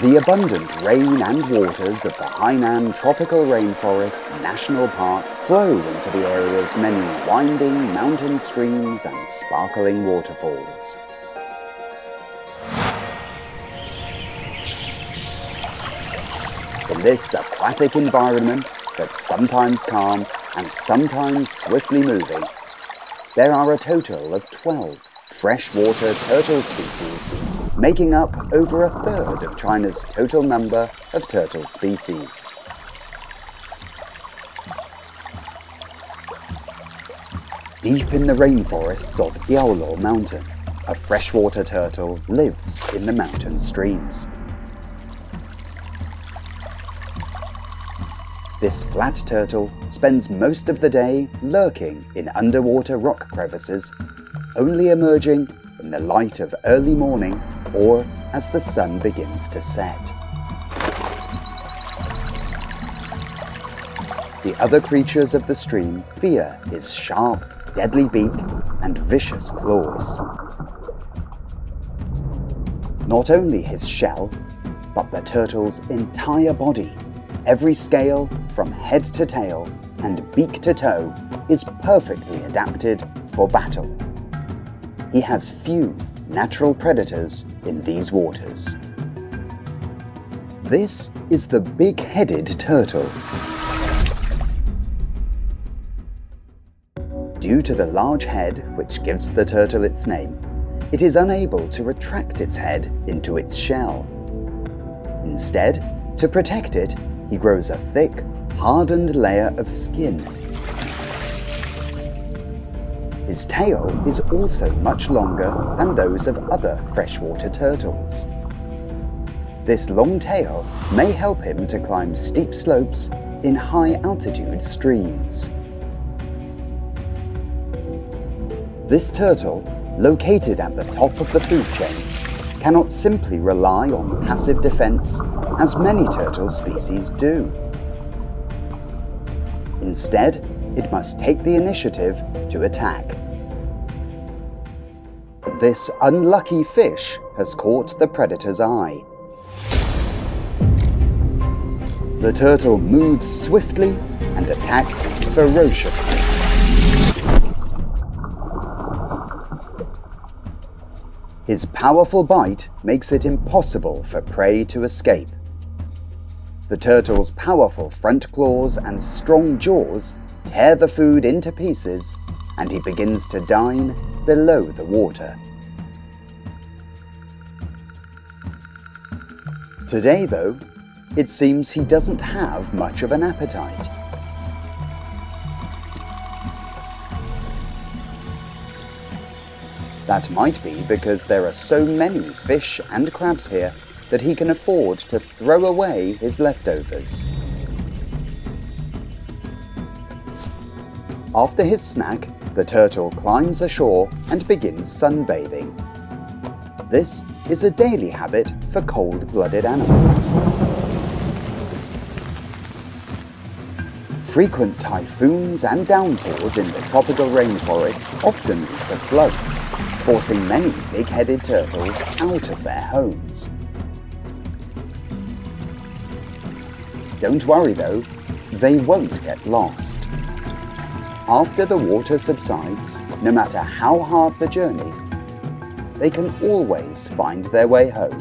The abundant rain and waters of the Hainan Tropical Rainforest National Park flow into the area's many winding mountain streams and sparkling waterfalls. In this aquatic environment that's sometimes calm and sometimes swiftly moving, there are a total of 12 freshwater turtle species, making up over a third of China's total number of turtle species. Deep in the rainforests of Diaoluo Mountain, a freshwater turtle lives in the mountain streams. This flat turtle spends most of the day lurking in underwater rock crevices, only emerging in the light of early morning or as the sun begins to set. The other creatures of the stream fear his sharp, deadly beak and vicious claws. Not only his shell, but the turtle's entire body, every scale from head to tail and beak to toe, is perfectly adapted for battle. He has few natural predators in these waters. This is the big-headed turtle. Due to the large head which gives the turtle its name, it is unable to retract its head into its shell. Instead, to protect it, he grows a thick, hardened layer of skin. His tail is also much longer than those of other freshwater turtles. This long tail may help him to climb steep slopes in high-altitude streams. This turtle, located at the top of the food chain, cannot simply rely on passive defense as many turtle species do. Instead, it must take the initiative to attack. This unlucky fish has caught the predator's eye. The turtle moves swiftly and attacks ferociously. His powerful bite makes it impossible for prey to escape. The turtle's powerful front claws and strong jaws tear the food into pieces, and he begins to dine below the water. Today, though, it seems he doesn't have much of an appetite. That might be because there are so many fish and crabs here that he can afford to throw away his leftovers. After his snack, the turtle climbs ashore and begins sunbathing. This is a daily habit for cold-blooded animals. Frequent typhoons and downpours in the tropical rainforest often lead to floods, forcing many big-headed turtles out of their homes. Don't worry though, they won't get lost. After the water subsides, no matter how hard the journey, they can always find their way home.